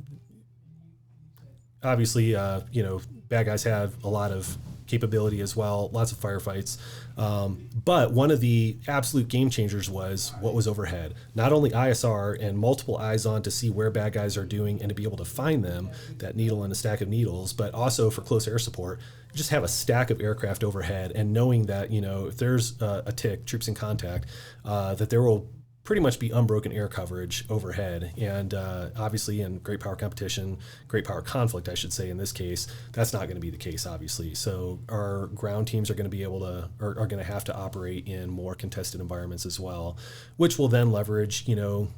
obviously, bad guys have a lot of capability as well, lots of firefights. But one of the absolute game changers was what was overhead. Not only ISR and multiple eyes on to see where bad guys are doing and to be able to find them, that needle in a stack of needles, but also for close air support, just have a stack of aircraft overhead and knowing that, if there's a tick, troops in contact, that there will pretty much be unbroken air coverage overhead. And obviously in great power competition, great power conflict, I should say in this case, that's not going to be the case, obviously. So our ground teams are going to be able to, are going to have to operate in more contested environments as well, which will then leverage, the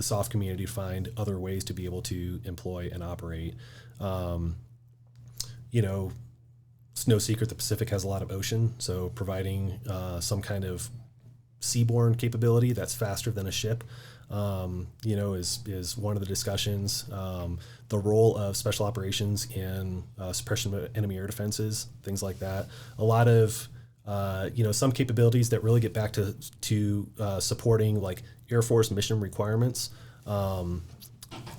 soft community to find other ways to be able to employ and operate. It's no secret the Pacific has a lot of ocean, so providing some kind of seaborne capability that's faster than a ship, is one of the discussions. The role of special operations in suppression of enemy air defenses, things like that. A lot of, some capabilities that really get back to supporting like Air Force mission requirements.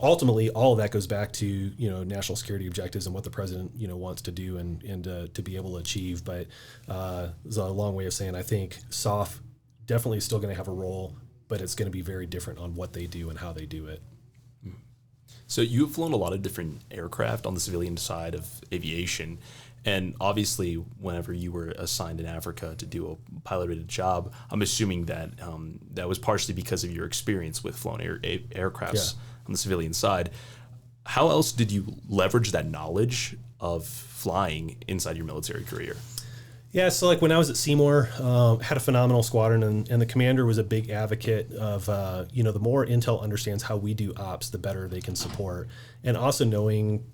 ultimately, all of that goes back to national security objectives and what the president wants to do and to be able to achieve. But it's a long way of saying I think SOF definitely is still going to have a role, but it's going to be very different on what they do and how they do it. So you've flown a lot of different aircraft on the civilian side of aviation. And obviously, whenever you were assigned in Africa to do a piloted job, I'm assuming that that was partially because of your experience with flown aircrafts on the civilian side. How else did you leverage that knowledge of flying inside your military career? Yeah, so like when I was at Seymour, had a phenomenal squadron, and the commander was a big advocate of, the more Intel understands how we do ops, the better they can support. And also knowing,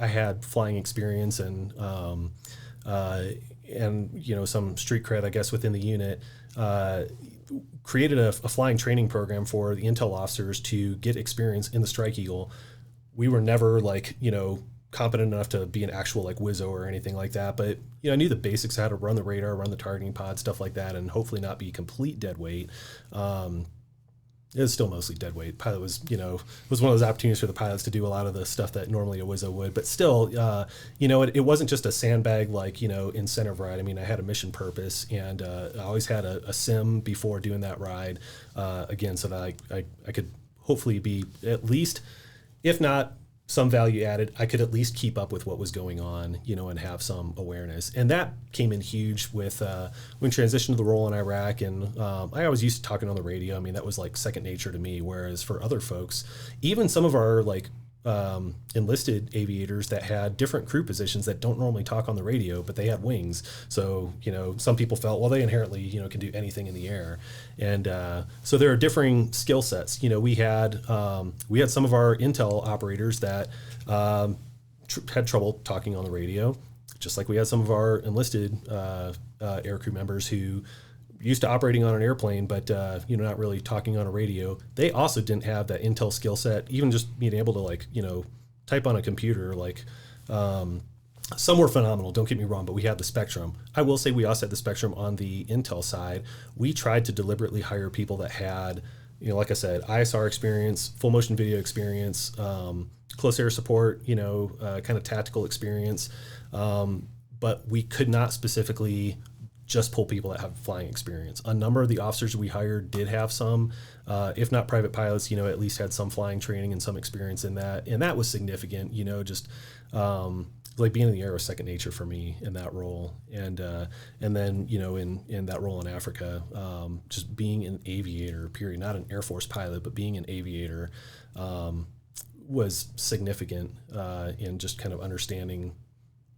I had flying experience and some street cred, I guess, within the unit, created a flying training program for the Intel officers to get experience in the Strike Eagle. We were never competent enough to be an actual Wizzo or anything like that, but I knew the basics, how to run the radar, run the targeting pod, stuff like that, and hopefully not be complete dead weight. It was still mostly dead weight. Pilot was, was one of those opportunities for the pilots to do a lot of the stuff that normally a Wizzo would, but still, it wasn't just a sandbag incentive ride. I mean, I had a mission purpose, and I always had a sim before doing that ride, again, so that I could hopefully be at least, if not some value added, I could at least keep up with what was going on, and have some awareness. And that came in huge with when transitioned to the role in Iraq. And I always used to talking on the radio. I mean, that was like second nature to me. Whereas for other folks, even some of our enlisted aviators that had different crew positions that don't normally talk on the radio, but they had wings. So, some people felt, well, they inherently, can do anything in the air. And so there are differing skill sets. We had some of our Intel operators that had trouble talking on the radio, just like we had some of our enlisted aircrew members who used to operating on an airplane, but not really talking on a radio. They also didn't have that Intel skill set, even just being able to type on a computer. Some were phenomenal, don't get me wrong, but we had the spectrum. I will say we also had the spectrum on the Intel side. We tried to deliberately hire people that had, like I said, ISR experience, full motion video experience, close air support, kind of tactical experience. But we could not specifically just pull people that have flying experience. A number of the officers we hired did have some, if not private pilots, at least had some flying training and some experience in that. And that was significant, just being in the air was second nature for me in that role. And then, in that role in Africa, just being an aviator, period, not an Air Force pilot, but being an aviator was significant in just kind of understanding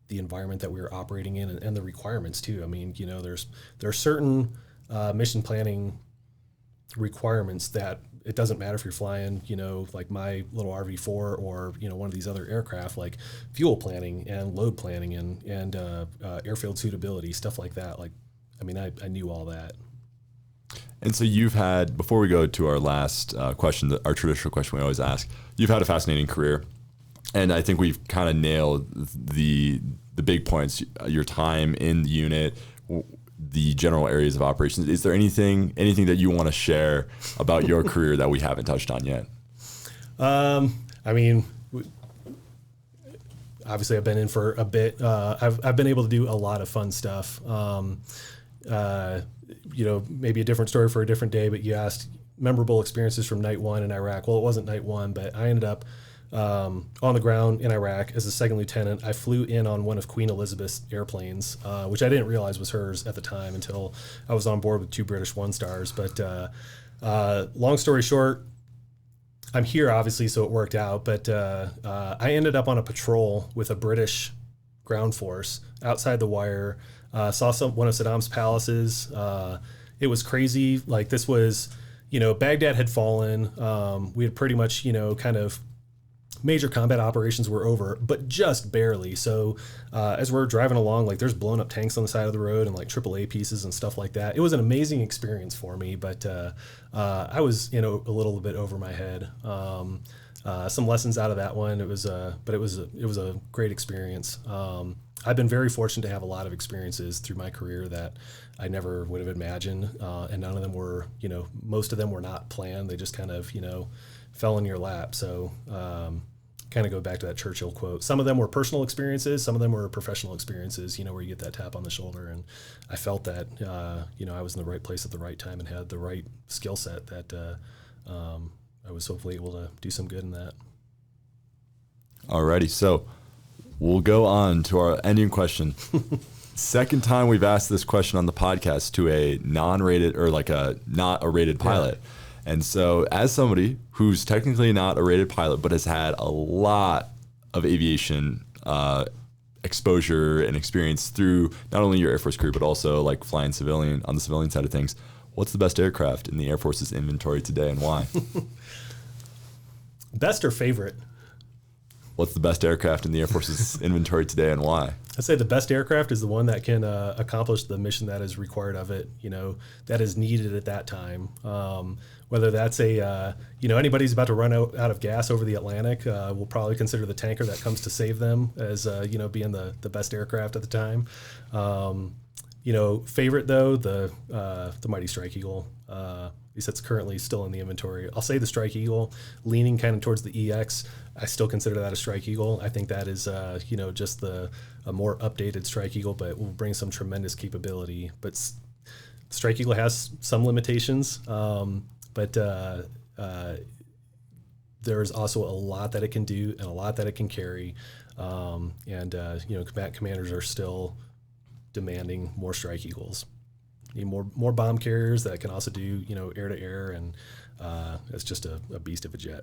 the environment that we were operating in and the requirements too. I mean, there are certain mission planning requirements that it doesn't matter if you're flying, like my little RV4 or, one of these other aircraft, like fuel planning and load planning and airfield suitability, stuff like that. I knew all that. And so you've had, before we go to our last question, our traditional question we always ask, you've had a fascinating career. And I think we've kind of nailed the big points, your time in the unit, the general areas of operations. Is there anything that you want to share about your career that we haven't touched on yet? Obviously I've been in for a bit. I've been able to do a lot of fun stuff. Maybe a different story for a different day, but you asked memorable experiences from night one in Iraq. Well, it wasn't night one, but I ended up on the ground in Iraq as a second lieutenant. I flew in on one of Queen Elizabeth's airplanes, which I didn't realize was hers at the time until I was on board with 2 British 1-stars. But long story short, I'm here obviously, so it worked out. But I ended up on a patrol with a British ground force outside the wire. Saw one of Saddam's palaces. It was crazy. This was, Baghdad had fallen. We had pretty much, kind of major combat operations were over, but just barely. So as we're driving along, there's blown up tanks on the side of the road and AAA pieces and stuff like that. It was an amazing experience for me, but I was, a little bit over my head. Some lessons out of that one. It was a great experience. I've been very fortunate to have a lot of experiences through my career that I never would have imagined. And none of them were, most of them were not planned. They just kind of, fell in your lap. So kind of go back to that Churchill quote. Some of them were personal experiences. Some of them were professional experiences, where you get that tap on the shoulder. And I felt that, I was in the right place at the right time and had the right skill set that I was hopefully able to do some good in that. Alrighty, so we'll go on to our ending question. Second time we've asked this question on the podcast to a non-rated or like a not a rated pilot. Yeah. And so as somebody who's technically not a rated pilot but has had a lot of aviation exposure and experience through not only your Air Force career but also like flying civilian on the civilian side of things, what's the best aircraft in the Air Force's inventory today and why? Best or favorite? What's the best aircraft in the Air Force's inventory today and why? I'd say the best aircraft is the one that can accomplish the mission that is required of it, that is needed at that time. Whether that's anybody's about to run out of gas over the Atlantic, will probably consider the tanker that comes to save them as, being the best aircraft at the time. Favorite though, the Mighty Strike Eagle. At least that's currently still in the inventory. I'll say the Strike Eagle, leaning kind of towards the EX. I still consider that a Strike Eagle. I think that is, just a more updated Strike Eagle, but will bring some tremendous capability. But Strike Eagle has some limitations, but there's also a lot that it can do and a lot that it can carry. Combat commanders are still demanding more Strike Eagles. Need more bomb carriers that can also do air to air, and it's just a beast of a jet.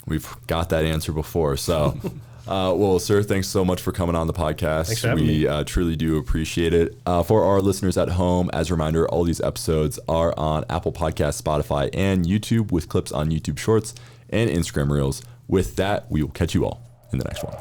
We've got that answer before, so well, sir, thanks so much for coming on the podcast. Thanks for having me. We truly do appreciate it. For our listeners at home, as a reminder, all these episodes are on Apple Podcasts, Spotify, and YouTube, with clips on YouTube Shorts and Instagram Reels. With that, we will catch you all in the next one.